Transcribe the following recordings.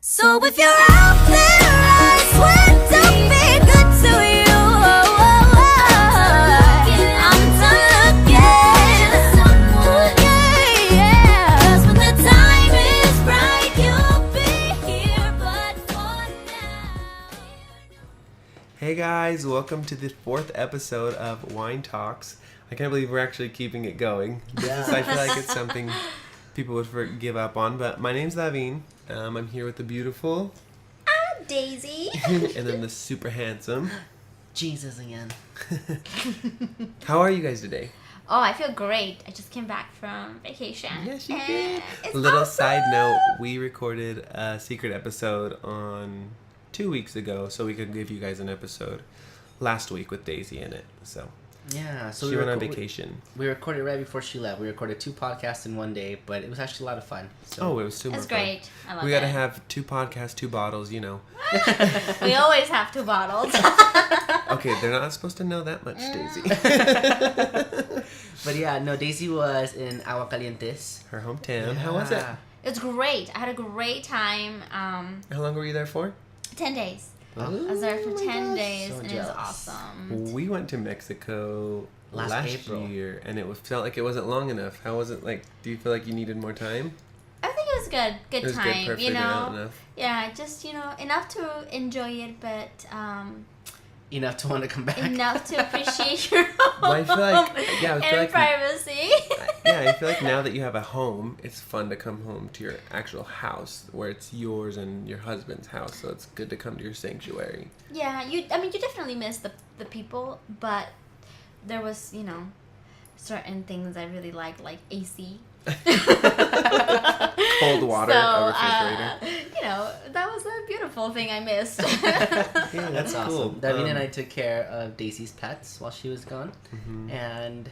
So if you're out there, I swear to be good to you. I'm done looking. Yeah. 'Cause when the time is right, you'll be here. But for now. Hey guys, welcome to the 4th episode of Wine Talks. I can't believe we're actually keeping it going. Yeah. I feel like it's something people would give up on, but my name's Lavine. I'm here with the beautiful Daisy. and then the super handsome. Jesus again. How are you guys today? Oh, I feel great. I just came back from vacation. Yes, you and did. It's Little awesome. side note, we recorded a secret episode on 2 weeks ago, so we could give you guys an episode last week with Daisy in it. So Yeah, so she went on vacation. We recorded right before she left. We recorded 2 podcasts in one day, but it was actually a lot of fun. So Oh, it was super It's fun. great. I love We gotta it. have 2 podcasts, 2 bottles, you know. We always have 2 bottles. Okay, they're not supposed to know that much, Daisy. But yeah, no, Daisy was in Aguascalientes. Her hometown. How was it? Yeah. It's great. I had a great time. How long were you there for? 10 days. I Ooh, was there for Oh my 10 gosh. days, So and jealous. it was awesome. We went to Mexico Last last April. year, and felt like it wasn't long enough. How was it like? Do you feel like you needed more time? I think it was good. Good It was time. good, perfect, you not know. enough. Yeah, just enough to enjoy it, but Enough to want to come back. enough to appreciate your home Well, I feel like- yeah, I feel and like- privacy. Yeah, I feel like now that you have a home, it's fun to come home to your actual house, where it's yours and your husband's house. So it's good to come to your sanctuary. Yeah, you definitely miss the people, but there was, certain things I really like AC. Cold water, So, a refrigerator. that was a beautiful thing I missed. Yeah, That's awesome. cool. Davina and I took care of Daisy's pets while she was gone, and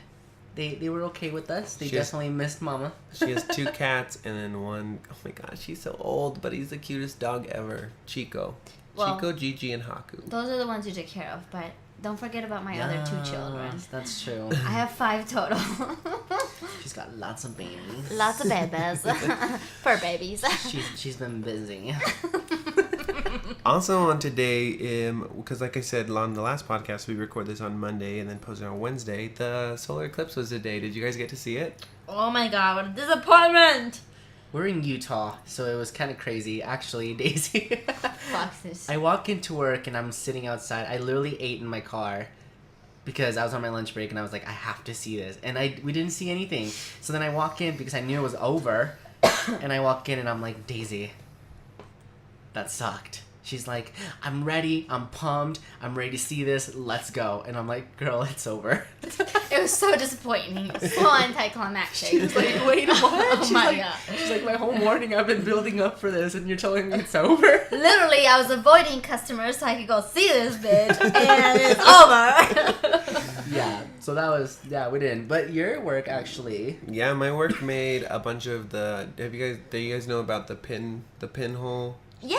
they were okay with us. They She has- definitely missed Mama. She has 2 cats and then one. Oh my gosh, he's so old, but he's the cutest dog ever. Chico. Well- Chico, Gigi, and Haku. Those are the ones you take care of, but don't forget about my other 2 children. Yes, That's true. I have 5 total. She's got lots of babies. Lots of babies. Fur babies. She's been busy. Also on today, because like I said on the last podcast, we record this on Monday and then post it on Wednesday. The solar eclipse was today. Did you guys get to see it? Oh my god, what a disappointment! We're in Utah, so it was kind of crazy. Actually, Daisy. Fuck this. I walk into work and I'm sitting outside. I literally ate in my car because I was on my lunch break and I was like, I have to see this. And we didn't see anything. So then I walk in because I knew it was over. And I walk in and I'm like, Daisy, that sucked. She's like, I'm ready. I'm pumped. I'm ready to see this. Let's go. And I'm like, girl, it's over. It was so disappointing. So anticlimactic. She was like, wait, what? Oh She's my like, god. She's like, my whole morning I've been building up for this and you're telling me it's over? Literally, I was avoiding customers so I could go see this bitch, and it's over. Yeah, so that was, we didn't. But your work actually, Yeah, my work made a bunch of the. Do you guys know about the pinhole? Yeah,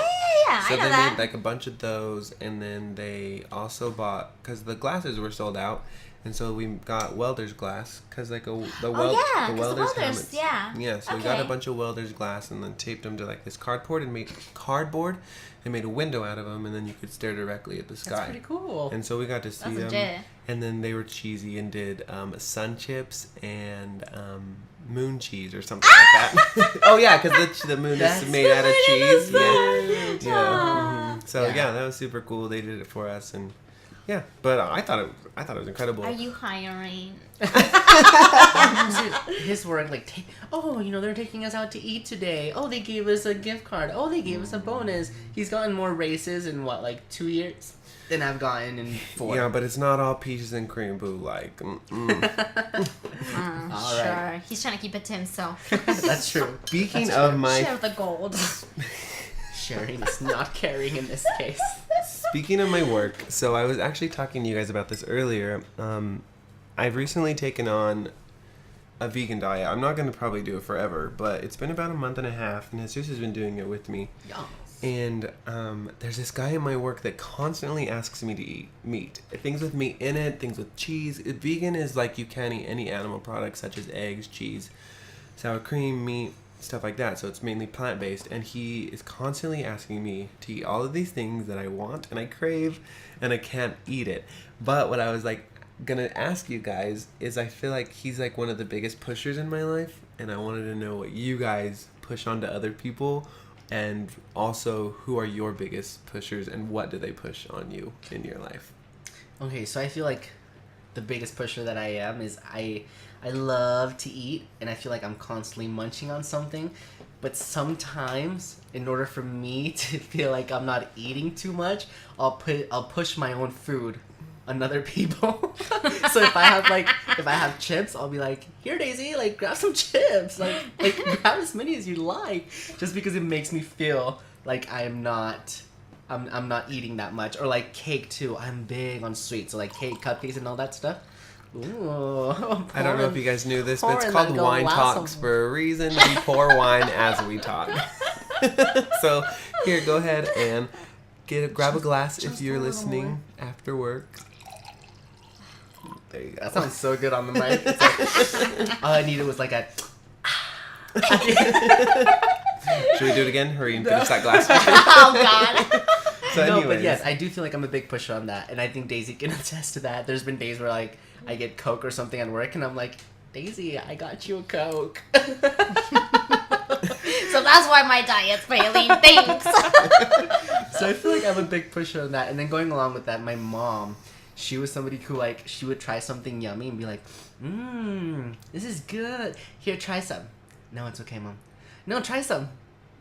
So I know they that. made like a bunch of those, and then they also bought, because the glasses were sold out, and so we got welder's glass, because like the Oh, yeah, 'cause the welders, helmets. yeah. Yeah, so we got a Okay. bunch of welder's glass and then taped them to like this cardboard and made a window out of them, and then you could stare directly at the sky. that's pretty cool. And so we got to see That's them, legit. and then they were cheesy and did sun chips and moon cheese or something like that. Oh yeah, because the moon That's is made out of cheese. Yeah. Yeah. Mhm. So Yeah. yeah, that was super cool. They did it for us, and yeah. But I thought it was incredible. Are you hiring? His work, like, they're taking us out to eat today. Oh, they gave us a gift card. Oh, they gave us a bonus. He's gotten more raises in 2 years than I've gotten in 4. Yeah, but it's not all peaches and cream, boo. Like, All Sure. right. He's trying to keep it to himself. That's true. speaking That's of true. my Share the gold. Sharing is not caring in this case. Speaking of my work, so I was actually talking to you guys about this earlier. I've recently taken on a vegan diet. I'm not going to probably do it forever, but it's been about a month and a half, and Jesus has been doing it with me. Yum. And there's this guy in my work that constantly asks me to eat meat. Things with meat in it, things with cheese. Vegan is like you can't eat any animal products such as eggs, cheese, sour cream, meat. stuff like that. So it's mainly plant-based, and he is constantly asking me to eat all of these things that I want and I crave, and I can't eat it. But what I was like gonna ask you guys is, I feel like he's like one of the biggest pushers in my life, and I wanted to know what you guys push onto other people, and also who are your biggest pushers and what do they push on you in your life? Okay, so I feel like the biggest pusher that I am is I love to eat, and I feel like I'm constantly munching on something. But sometimes, in order for me to feel like I'm not eating too much, I'll push my own food on other people. So if I have chips, I'll be like, here, Daisy, like, grab some chips, like grab as many as you like, just because it makes me feel like I'm not eating that much. Or like cake too. I'm big on sweets, so like cake, cupcakes, and all that stuff. Ooh, I don't know if you guys knew this, but it's pouring called like a Wine glass Talks of- for a reason. We pour wine as we talk. So here, go ahead and grab a glass if just you're a little listening after work. There you go. That sounds so good on the mic. It's like, all I needed was like a. Should we do it again? Hurry and finish that glass. Oh God. So No, anyways, but yes, I do feel like I'm a big pusher on that, and I think Daisy can attest to that. There's been days where like I get Coke or something at work, and I'm like, Daisy, I got you a Coke. So that's why my diet's failing. Thanks. So I feel like I'm a big pusher on that. And then going along with that, my mom, she was somebody who like she would try something yummy and be like, this is good. Here, try some. No, it's okay, Mom. No, try some.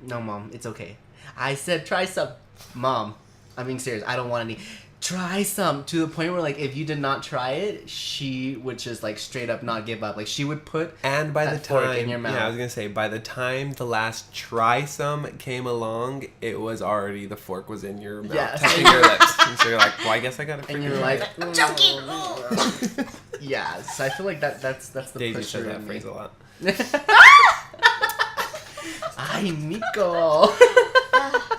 No, Mom, it's okay. I said try some. Mom, I'm being serious. I don't want any. Try some, to the point where like if you did not try it, she would just like straight up not give up. Like she would put and by the that fork time, in your mouth. yeah, I was gonna say, by the time the last try some came along, it was already, the fork was in your mouth, Yes. touching your lips. And so you're like, well, I guess I gotta and figure you're it like out. Joking. yeah. So I feel like that's the Daisy pusher says that in me. phrase a lot. Ay, Nico.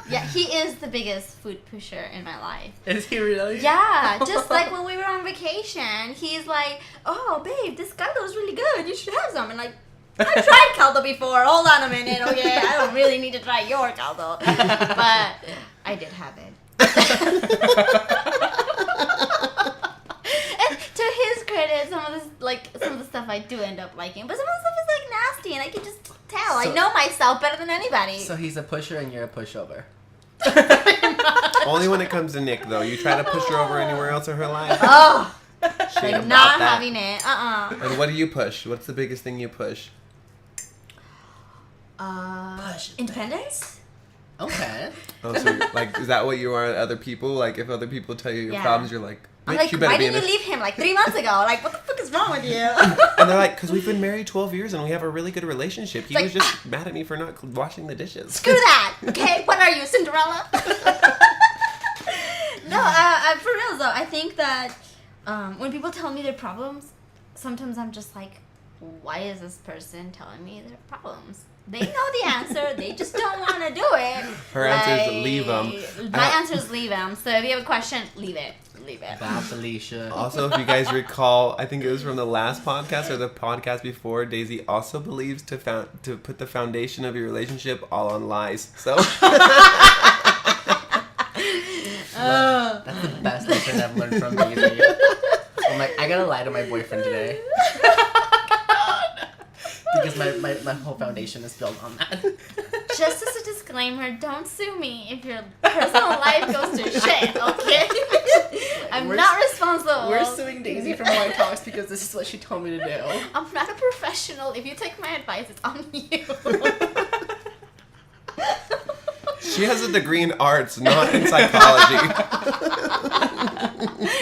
Yeah, he is the biggest food pusher in my life. Is he really? Yeah, just like when we were on vacation, he's like, "Oh, babe, this caldo is really good. You should have some." And like, I've tried caldo before. Hold on a minute, okay? I don't really need to try your caldo, but I did have it. And to his credit, some of the stuff I do end up liking, but some of the stuff is like nasty, and I can just tell. I So- know myself better than anybody. So he's a pusher and you're a pushover. Only when it comes to Nick, though. You try to push her over anywhere else in her life, Oh, she ain't I'm about not that. having it. And what do you push? What's the biggest thing you push? Push. Independence? Okay. Oh, so like, is that what you are at other people? Like, if other people tell you your Yeah. problems, you're like, I'm bitch, like, you better why be in didn't you this. leave him like 3 months ago? Like, what the fuck is wrong with you? And they're like, because we've been married 12 years and we have a really good relationship. He It's was like, just mad at me for not washing the dishes. Screw that. Okay, what are you, Cinderella? No, for real though, I think that when people tell me their problems, sometimes I'm just like, why is this person telling me their problems? They know the answer, they just don't want to do it. Her answer is leave 'em. My answer is leave them. So if you have a question, leave it. Leave it. Bad Felicia. Also, if you guys recall, I think it was from the last podcast or the podcast before, Daisy also believes to put the foundation of your relationship all on lies. So That's the best lesson I've learned from Daisy. I'm like, I gotta lie to my boyfriend today. Because my whole foundation is built on that. Just as a disclaimer, don't sue me if your personal life goes to shit, okay? I'm We're not responsible. We're suing Daisy from White Talks because this is what she told me to do. I'm not a professional. If you take my advice, it's on you. she has a degree in arts, not in psychology.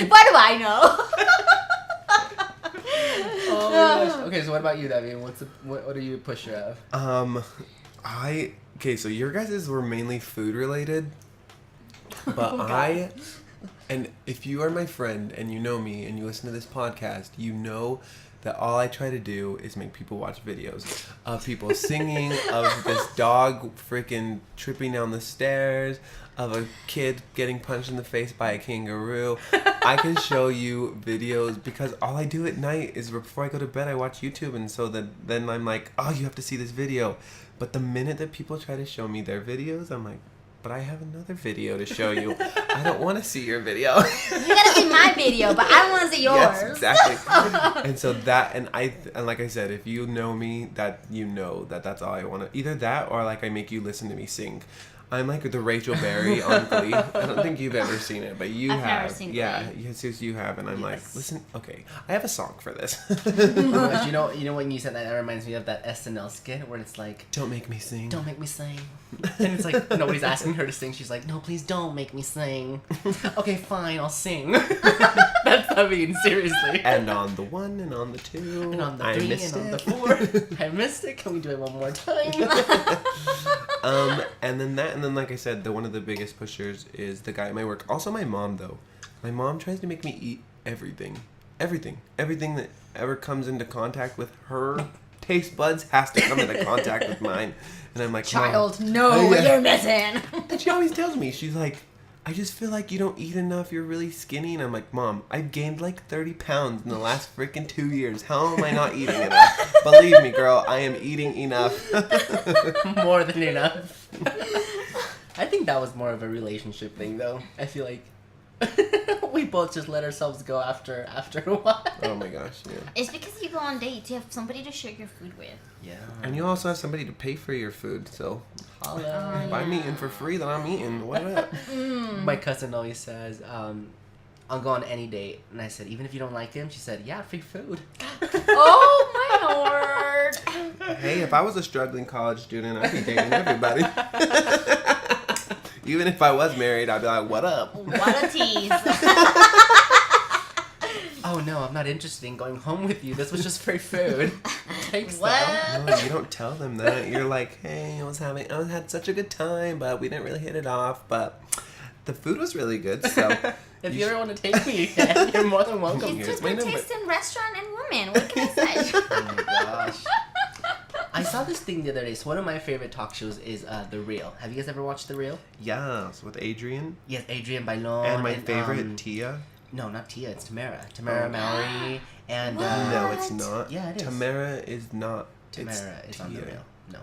What do I know? Oh my gosh. Okay, so what about you, Debbie? What are you a pusher of? Okay, so your guys' were mainly food related, but and if you are my friend and you know me and you listen to this podcast, you know that all I try to do is make people watch videos of people singing, of this dog freaking tripping down the stairs, of a kid getting punched in the face by a kangaroo. I can show you videos because all I do at night is before I go to bed I watch YouTube, and so then I'm like, oh, you have to see this video. But the minute that people try to show me their videos, I'm like, but I have another video to show you. I don't want to see your video. You gotta see my video, but I don't want to see yours. Yes, exactly. And so that, and like I said, if you know me, that you know that's all I want to. Either that or like I make you listen to me sing. I'm like the Rachel Berry on Glee. I don't think you've ever seen it, but you I've have. never seen yeah, Glee. yes, you have, and I'm like, listen, okay, I have a song for this. Oh my gosh, you know when you said that reminds me of that SNL skit where it's like, Don't make me sing. don't make me sing. And it's like, nobody's asking her to sing. She's like, no, please don't make me sing. Okay, fine, I'll sing. That's, I mean, seriously. And on the 1 and on the 2. And on the I 3 missed and on it. the 4. I missed it. Can we do it one more time? And then like I said, one of the biggest pushers is the guy at my work. Also my mom though. My mom tries to make me eat everything that ever comes into contact with her taste buds has to come into contact with mine. And I'm like, Child, Mom, no, oh, yeah. you're missing. And she always tells me, she's like, I just feel like you don't eat enough, you're really skinny. And I'm like, Mom, I've gained like 30 pounds in the last freaking 2 years. How am I not eating enough? Believe me, girl, I am eating enough. More than enough. I think that was more of a relationship thing, though. I feel like we both just let ourselves go after a while. Oh my gosh, yeah. It's because you go on dates. You have somebody to share your food with. Yeah. And you also have somebody to pay for your food, so Holla. if I'm eating for free, then I'm eating. What up? My cousin always says, I'll go on any date. And I said, even if you don't like him? She said, yeah, free food. Oh my lord. Hey, if I was a struggling college student, I'd be dating everybody. Even if I was married, I'd be like, what up? What a tease. Oh no, I'm not interested in going home with you. This was just free food. Thanks, though. What? No, you don't tell them that. You're like, hey, I had such a good time, but we didn't really hit it off. But the food was really good, so. If you ever want to take me again, you're more than welcome. It's Here's just my good number. taste in restaurant and women. What can I say? Oh my gosh. I saw this thing the other day. So one of my favorite talk shows is The Real. Have you guys ever watched The Real? Yes, with Adrian. Yes, Adrian Bailon. And my favorite, Tia. No, not Tia. It's Tamara. Tamara Oh. Mallory. And No, What? it's not. Yeah, it is. Tamara is not. Tamara it's is on The Tia. Real. No.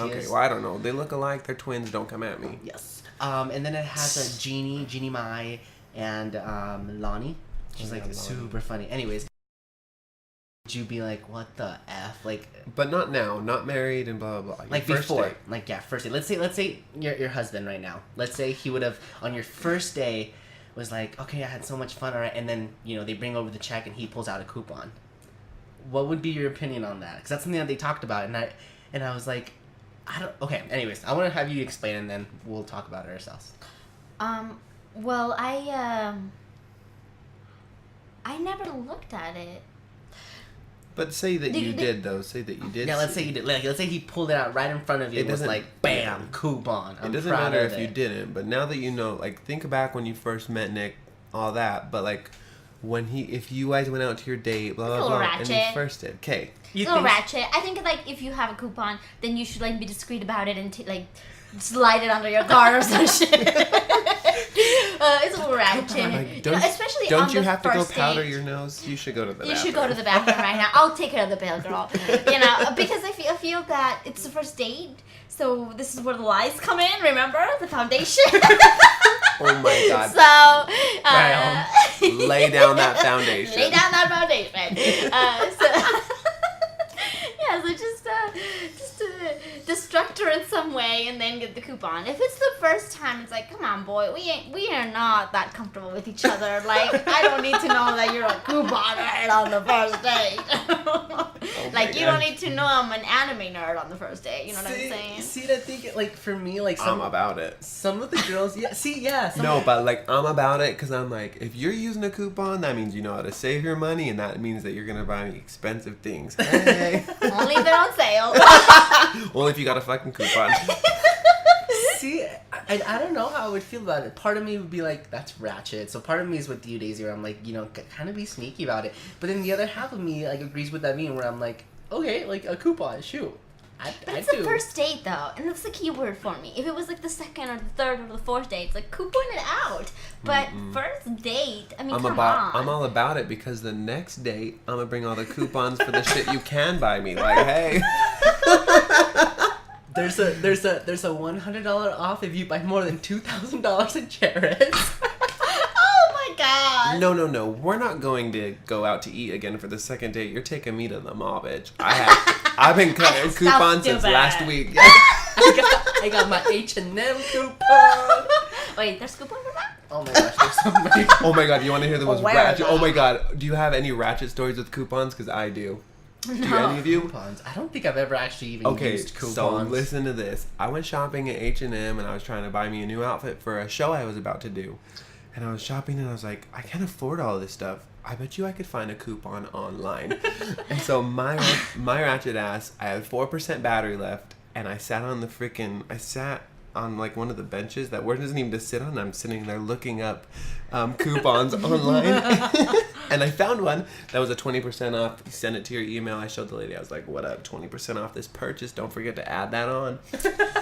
Okay, Tia's- well, I don't know. They look alike. They're twins. Don't come at me. Yes. And then it has a Jeannie Mai, and Lonnie. She's Oh, like yeah, Lonnie. super funny. Anyways, would you be like, what the F? Like But not now. Not married and blah, blah, blah. Your like first before, date. like yeah, first day. Let's say your husband right now. Let's say he would have on your first day was like, okay, I had so much fun, alright, and then they bring over the check and he pulls out a coupon. What would be your opinion on that? Because that's something that they talked about, and I was like, I don't. Okay, anyways, I want to have you explain, and then we'll talk about it ourselves. Well, I never looked at it. But say that Did you you- did, though. Say that you did. Yeah, let's see- say you did. Like, let's say he pulled it out right in front of you. It It was doesn't- like, bam, coupon. I'm It doesn't proud matter of if you it. didn't, but now that you know, like, think back when you first met Nick, all that, but like, if you guys went out to your date, blah, It's a blah, little blah, and you ratchet. first did, okay. You It's a little think- ratchet. I think like if you have a coupon, then you should like be discreet about it and like slide it under your car or some shit. It's a little ratchet. Like, Especially don't on you the have to go first powder date. your nose? You should go to the You bathroom. should go to the bathroom right now. I'll take care of the bill, girl. Because I feel that it's the first date, so this is where the lies come in. Remember the foundation. Oh my god. So, Lay down that foundation. Lay down that foundation. So just distract her in some way and then get the coupon. If it's the first time, it's like, come on, boy, we are not that comfortable with each other. Like, I don't need to know that you're a coupon nerd on the first date. Like, you don't need to know I'm an anime nerd on the first date. You know what I'm saying? See, I think like for me, like I'm about it. some of the girls, yeah. See, yeah. Some No, but like, I'm about it because I'm like, if you're using a coupon, that means you know how to save your money, and that means that you're going to buy me expensive things. Hey. Only if they're on sale. Only if you got a fucking coupon. See, See, I don't know how I would feel about it. Part of me would be like, that's ratchet. So part of me is with you, Daisy, where I'm like, kind of be sneaky about it. But then the other half of me like agrees with that meme where I'm like, okay, like a coupon, shoot. But it's the first date though, and that's the key word for me. If it was like the second or the third or the fourth date, it's like coupon it out. But first date, I mean, come on. I'm all about it because the next date, I'm gonna bring all the coupons for the shit you can buy me. Like, hey. There's a $100 off if you buy more than $2,000 in Jared's. Oh my god. No. We're not going to go out to eat again for the second date. You're taking me to the mall, bitch. I've been cutting coupons since last week. Yeah. I got my H&M coupon. Wait, there's coupon for that? Oh my gosh, there's so many. Oh my god, you want to hear the most Where ratchet? though? Oh my god, do you have any ratchet stories with coupons? Because I do. Do any of you? Coupons. I don't think I've ever actually even used coupons. So listen to this. I went shopping at H&M and I was trying to buy me a new outfit for a show I was about to do. And I was shopping and I was like, I can't afford all this stuff. I bet you I could find a coupon online. And so my ratchet ass, I had 4% battery left and I sat on like one of the benches that wasn't even to sit on. I'm sitting there looking up coupons online. And I found one that was a 20% off. You send it to your email. I showed the lady. I was like, what up? 20% off this purchase. Don't forget to add that on.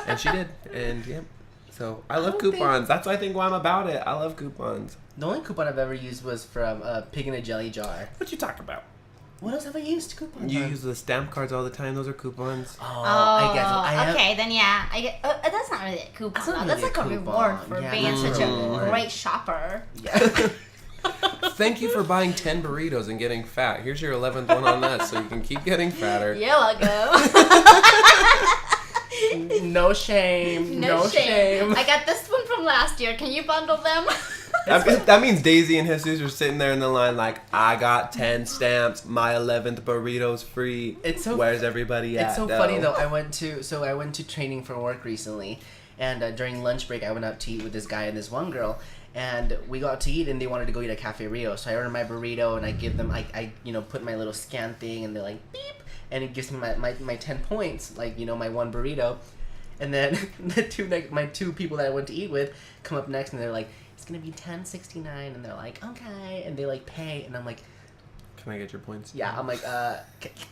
And she did. And yeah. So I love coupons. That's I think why I'm about it. I love coupons. The only coupon I've ever used was from Pig in a Jelly Jar. What you talking about? What else have I used coupons You on? use the stamp cards all the time. Those are coupons. Oh, I guess. Okay, then yeah. I get, that's not really a coupon. That's not That's really like a a reward coupon. for Yeah, being that's such a a reward. great shopper. Yeah. Thank you for buying 10 burritos and getting fat. Here's your 11th one on us, so you can keep getting fatter. You're welcome. No shame. No shame. I got this one from last year. Can you bundle them? That means Daisy and Jesus are sitting there in the line like, I got 10 stamps. My 11th burrito's free. Where's everybody at? It's so funny though. I went to training for work recently, and during lunch break I went out to eat with this guy and this one girl, and we got to eat and they wanted to go eat at Cafe Rio. So I ordered my burrito and I give them I put my little scan thing and they're like beep, and it gives me my 10 points, like my one burrito, and then my two people that I went to eat with come up next and they're like, it's gonna be $10.69, and they're like, okay, and they like pay, and I'm like, can I get your points? yeah, I'm like,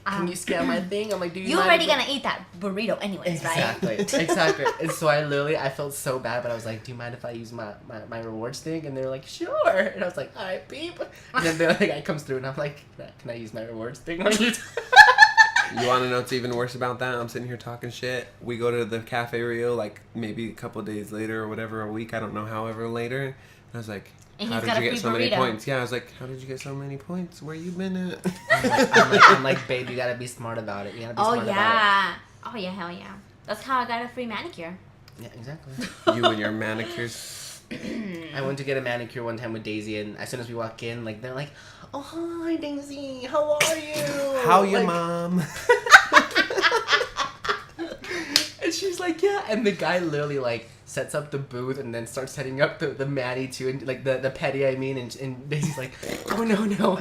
can you scan my thing? I'm like, do you You're mind already if- gonna eat that burrito anyways, right? Exactly. And so I felt so bad, but I was like, do you mind if I use my rewards thing? And they're like, sure. And I was like, all right, beep. And then the guy comes through and I'm like, can I use my rewards thing on you? You want to know what's even worse about that? I'm sitting here talking shit. We go to the Cafe Rio like maybe a couple of days later or whatever, a week, I don't know, however later. And I was like, And how he's did got you a get free so many burrito. points? Yeah, I was like, how did you get so many points? Where you been at? I'm like, babe, you gotta be smart about it. You gotta be Oh smart about yeah. Oh yeah, hell yeah. That's how I got a free manicure. it. Yeah, exactly. You and your manicures. I went to get a manicure one time with Daisy, and as soon as we walk in, like, they're like, oh, hi, Daisy, how are you? How you, Like, mom? And she's like, yeah. And the guy literally like sets up the booth and then starts setting up the Maddie too, and like the petty, I mean, and Daisy's like, oh no,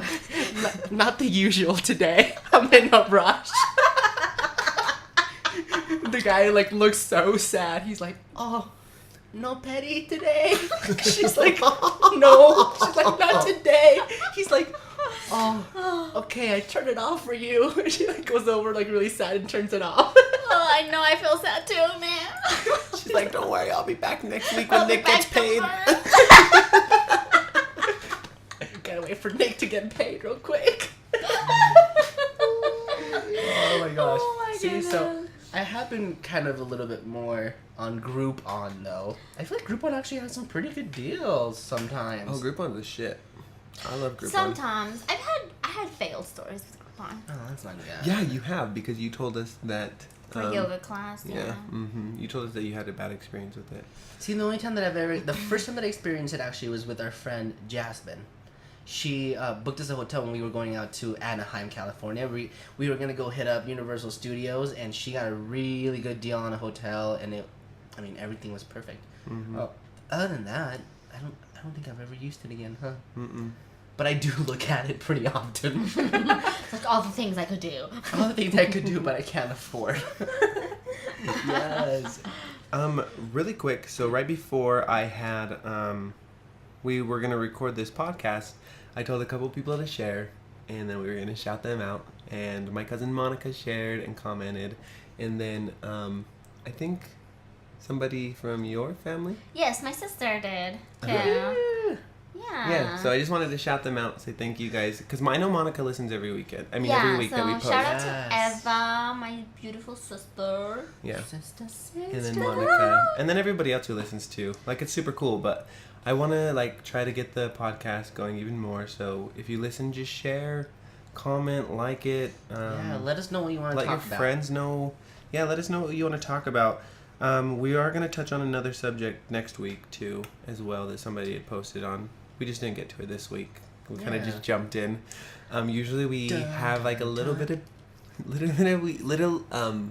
not the usual today. I'm in a rush. The guy like looks so sad. He's like, oh, no petty today. She's like, no. She's like, not today. He's like, oh, okay, I turned it off for you. She like goes over like really sad and turns it off. Oh, I know. I feel sad too, man. She's like, don't worry, I'll be back next week when I'll be Nick gets back paid. Gotta wait for Nick to get paid real quick. Oh my gosh. Oh my See, so goodness. I have been kind of a little bit more on Groupon though. I feel like Groupon actually has some pretty good deals sometimes. Oh, Groupon's the shit. I love Groupon. Sometimes I had failed stories with Groupon. Oh, that's not good. Yeah, you have, because you told us that. For yoga class, yeah. Mm-hmm. You told us that you had a bad experience with it. See, the first time that I experienced it actually was with our friend Jasmine. She booked us a hotel when we were going out to Anaheim, California. We were gonna go hit up Universal Studios, and she got a really good deal on a hotel, and everything was perfect. Mm-hmm. Other than that, I don't think I've ever used it again, huh? Mm-mm. But I do look at it pretty often. Like all the things I could do. All the things I could do, but I can't afford. Yes. Really quick. So right before I had, we were gonna record this podcast, I told a couple people to share, and then we were gonna shout them out. And my cousin Monica shared and commented, and then I think somebody from your family. Yes, my sister did too. Uh-huh. Yeah. Yeah. So I just wanted to shout them out, say thank you guys, because I know Monica listens every weekend. I mean every week so that we post. shout out to Yes. Eva, my beautiful sister. Yeah. Sister, sister. And then Monica, and then everybody else who listens too. Like, it's super cool, but I want to like try to get the podcast going even more. So if you listen, just share, comment, like it. Yeah, let us know what you want to let talk your about. friends know. Yeah, let us know what you want to talk about. We are going to touch on another subject next week too, as well, that somebody had posted on. We just didn't get to it this week. We kind of Yeah. just jumped in. Usually we Dun, have like a little dun. bit of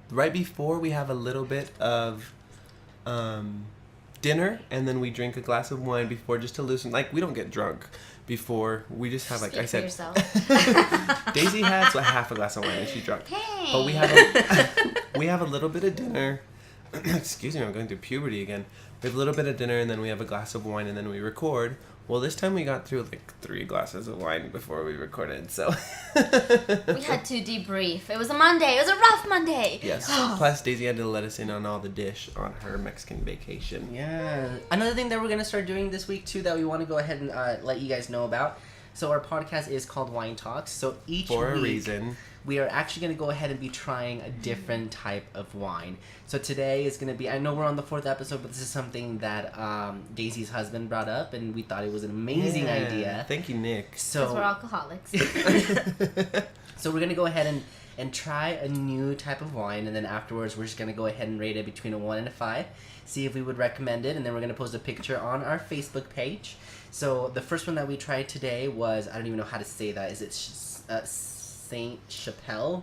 right before we have a little bit of dinner, and then we drink a glass of wine before, just to loosen. Like, we don't get drunk before. We just have, like Speak I for said, yourself. Daisy had half a glass of wine and she's drunk. Hey. But we have a little bit of dinner. Excuse me, I'm going through puberty again. We have a little bit of dinner, and then we have a glass of wine, and then we record. Well, this time we got through like 3 glasses of wine before we recorded, so. We had to debrief. It was a Monday. It was a rough Monday. Yes. Plus, Daisy had to let us in on all the dish on her Mexican vacation. Yeah. Another thing that we're going to start doing this week, too, that we want to go ahead and let you guys know about. So our podcast is called Wine Talks. So each For a week, reason. we are actually going to go ahead and be trying a different type of wine. So today is going to be, I know we're on the 4th episode, but this is something that Daisy's husband brought up, and we thought it was an amazing Yeah. idea. Thank you, Nick. Because So we're alcoholics. So we're going to go ahead and try a new type of wine, and then afterwards we're just going to go ahead and rate it between a 1 and a 5, see if we would recommend it, and then we're going to post a picture on our Facebook page. So the first one that we tried today was, I don't even know how to say that, is it Saint Chappelle?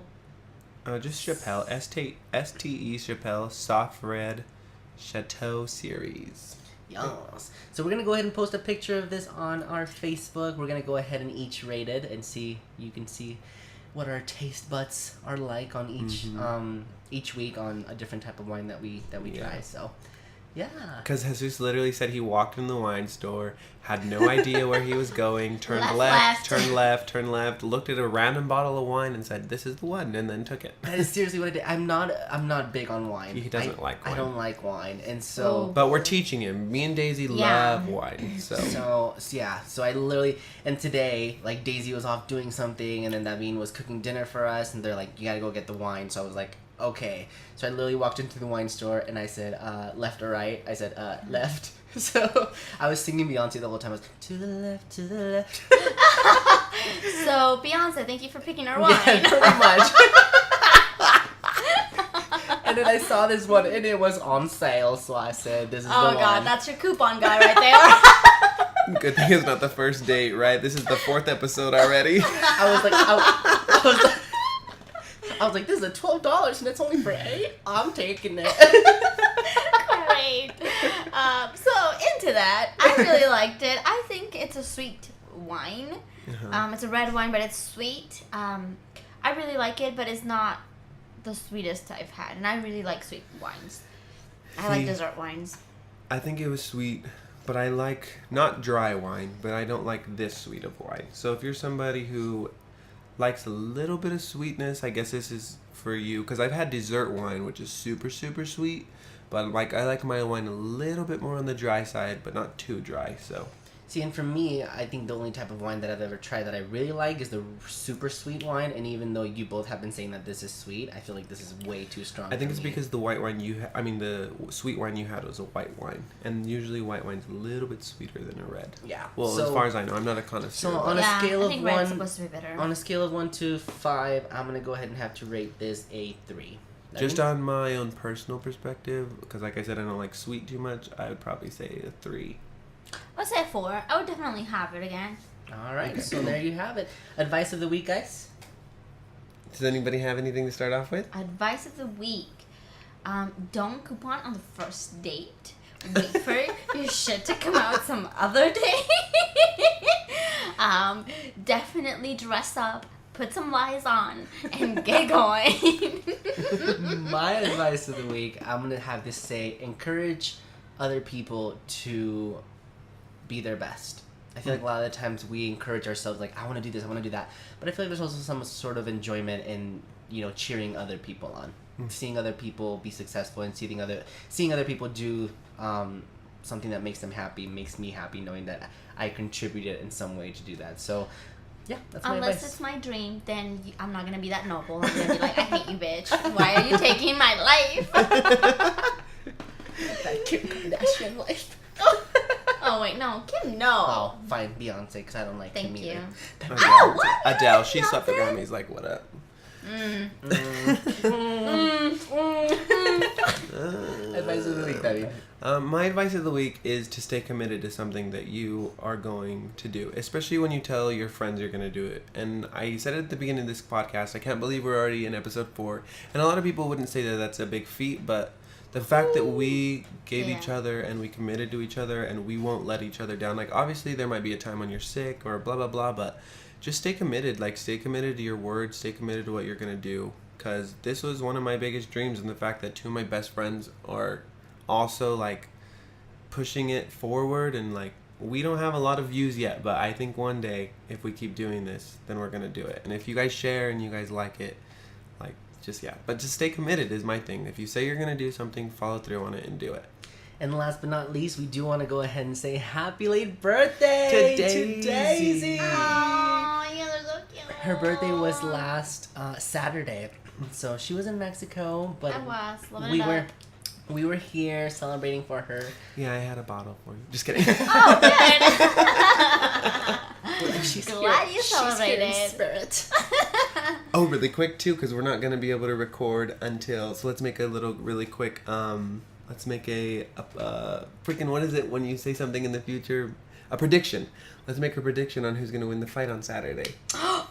Just Chappelle. S-T-E Chappelle Soft Red Chateau Series. Yes. So we're going to go ahead and post a picture of this on our Facebook. We're going to go ahead and each rate it and see, you can see what our taste buds are like on each week on a different type of wine that we Yeah. try. So, yeah. Because Jesus literally said he walked in the wine store, had no idea where he was going, turned Left, left, left. turned left, looked at a random bottle of wine and said, "This is the one," and then took it. That is seriously what I did. I'm not big on wine. He doesn't like I wine. don't like wine, and Oh. so But we're teaching him. Me and Daisy Yeah. love wine, so. so I literally, and today, like, Daisy was off doing something, and then Davin was cooking dinner for us, and they're like, you gotta go get the wine. So I was like, okay. So I literally walked into the wine store, and I said, left or right? I said, left. So I was singing Beyonce the whole time. I was to the left, to the left. So, Beyonce, thank you for picking our wine. Yeah, pretty much. And then I saw this one, and it was on sale, so I said, this is the Oh, one. God, that's your coupon guy right there. Good thing it's not the first date, right? This is the 4th episode already. I was like, I was like, this is a $12 and it's only for 8. I'm taking it. Great. So, into that, I really liked it. I think it's a sweet wine. It's a red wine, but it's sweet. I really like it, but it's not the sweetest I've had. And I really like sweet wines. I like See, dessert wines. I think it was sweet, but I like, not dry wine, but I don't like this sweet of wine. So if you're somebody who likes a little bit of sweetness, I guess this is for you. Because I've had dessert wine, which is super, super sweet. But I like my wine a little bit more on the dry side, but not too dry, so. See, and for me, I think the only type of wine that I've ever tried that I really like is the super sweet wine. And even though you both have been saying that this is sweet, I feel like this is way too strong. I think for it's me. because the white wine the sweet wine you had was a white wine. And usually white wine's a little bit sweeter than a red. Yeah. Well, So- as far as I know, I'm not a connoisseur. So but- on a scale I of think red's 1, supposed to be bitter. on a scale of 1 to 5, I'm gonna go ahead and have to rate this a 3. Just on my own personal perspective, because like I said, I don't like sweet too much, I would probably say a 3. Let's say 4. I would definitely have it again. All right, Okay. so there you have it. Advice of the week, guys. Does anybody have anything to start off with? Advice of the week. Don't coupon on the first date. Wait for your shit to come out some other day. Definitely dress up. put some lies on and get going. My advice of the week, I'm going to have this say, encourage other people to be their best. I feel like a lot of the times we encourage ourselves, like, I want to do this, I want to do that. But I feel like there's also some sort of enjoyment in, cheering other people on. Seeing other people be successful and seeing other people do something that makes them happy, makes me happy, knowing that I contributed in some way to do that. So, yeah, that's my Unless advice. it's my dream, then I'm not gonna be that noble. I'm gonna be like, I hate you, bitch. Why are you taking my life? That Kim Kardashian life. Oh wait, no, Kim, no. Oh, fine, Beyonce, because I don't like Thank Kim you. either. Ow, what? Adele, she slept the Beyonce? Grammys. Like, what up? Advice of the week, David. My advice of the week is to stay committed to something that you are going to do, especially when you tell your friends you're going to do it. And I said it at the beginning of this podcast, I can't believe we're already in episode 4. And a lot of people wouldn't say that that's a big feat, but the fact that we gave each Yeah. other and we committed to each other and we won't let each other down. Like, obviously there might be a time when you're sick or blah, blah, blah, but just stay committed. Like, stay committed to your word, stay committed to what you're going to do. Because this was one of my biggest dreams, and the fact that 2 of my best friends are also, like, pushing it forward. And, like, we don't have a lot of views yet, but I think one day, if we keep doing this, then we're going to do it. And if you guys share and you guys like it, like, just, yeah. But just stay committed is my thing. If you say you're going to do something, follow through on it and do it. And last but not least, we do want to go ahead and say happy late birthday to Daisy. Oh, you guys are so cute. Her birthday was last Saturday, so she was in Mexico, but I was loving we it were up. we were here celebrating for her. Yeah, I had a bottle for you. Just kidding. Oh, good. She's Glad you She's here in celebrated. spirit. Oh, really quick too, because we're not gonna be able to record until. So let's make a little really quick. Let's make a freaking, what is it when you say something in the future? A prediction. Let's make a prediction on who's gonna win the fight on Saturday.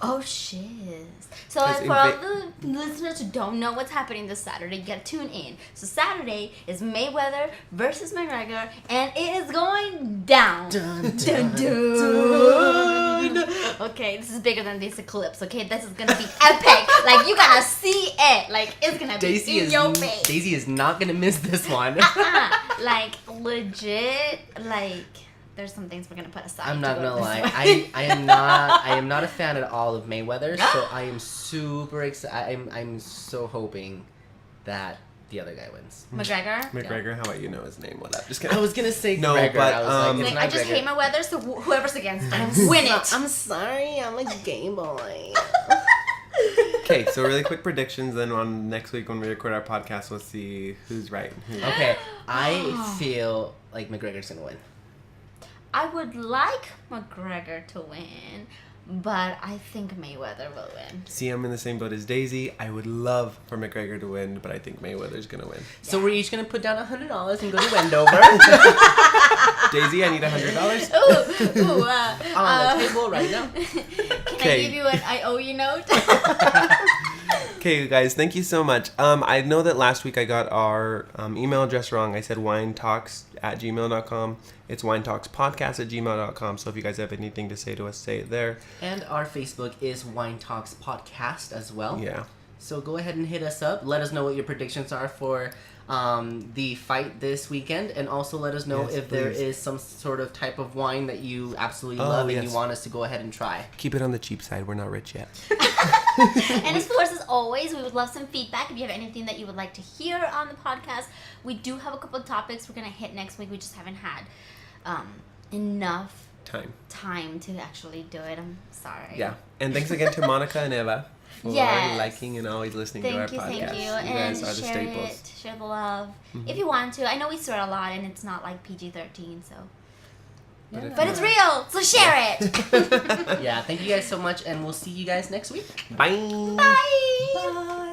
Oh shit! So Because for all the listeners who don't know what's happening this Saturday, you gotta tune in. So Saturday is Mayweather versus McGregor, and it is going down. Dun, Dun, dun, dun. Okay, this is bigger than this eclipse. Okay, this is gonna be epic. Like you gotta see it. Like it's gonna Daisy be in is your face. Daisy is not gonna miss this one. Like legit. Like there's some things we're gonna put aside. I'm to not go gonna this lie. way. I am not a fan at all of Mayweather, so I am super excited. I'm so hoping that the other guy wins. McGregor. McGregor, how about you know his name? What up? Just I kidding. was gonna say No, Gregor. but, I was like, it's Like, not I just Gregor. hate Mayweather, so whoever's against him, win it. I'm sorry, I'm a gay boy. Okay, so really quick predictions. Then on next week when we record our podcast, we'll see who's right and who's Okay, I feel like McGregor's gonna win. I would like McGregor to win, but I think Mayweather will win. See, I'm in the same boat as Daisy. I would love for McGregor to win, but I think Mayweather's gonna win. So we're each gonna put down $100 and go to Wendover Daisy, I need $100. Ooh, on the table right now. Can I Okay. give you an I owe you note? Okay, you guys, thank you so much. I know that last week I got our email address wrong. I said winetalks@gmail.com. It's winetalkspodcast@gmail.com. So if you guys have anything to say to us, say it there. And our Facebook is Wine Talks Podcast as well. Yeah. So go ahead and hit us up. Let us know what your predictions are for the fight this weekend, and also let us know Yes, if there please. is some sort of type of wine that you absolutely Oh, love and yes. you want us to go ahead and try. Keep it on the cheap side. We're not rich yet. And of course, as always, we would love some feedback. If you have anything that you would like to hear on the podcast, we do have a couple of topics we're going to hit next week. We just haven't had enough Time. to actually do it. I'm sorry. Yeah. And thanks again to Monica and Eva for Yes. liking and always listening to our Thank you, podcast. thank you. You And guys are the share staples. it, share the love. If you want to. I know we swear a lot and it's not like PG-13, so. if But you- it's real, so share it. Yeah, thank you guys so much, and we'll see you guys next week. Bye. Bye. Bye.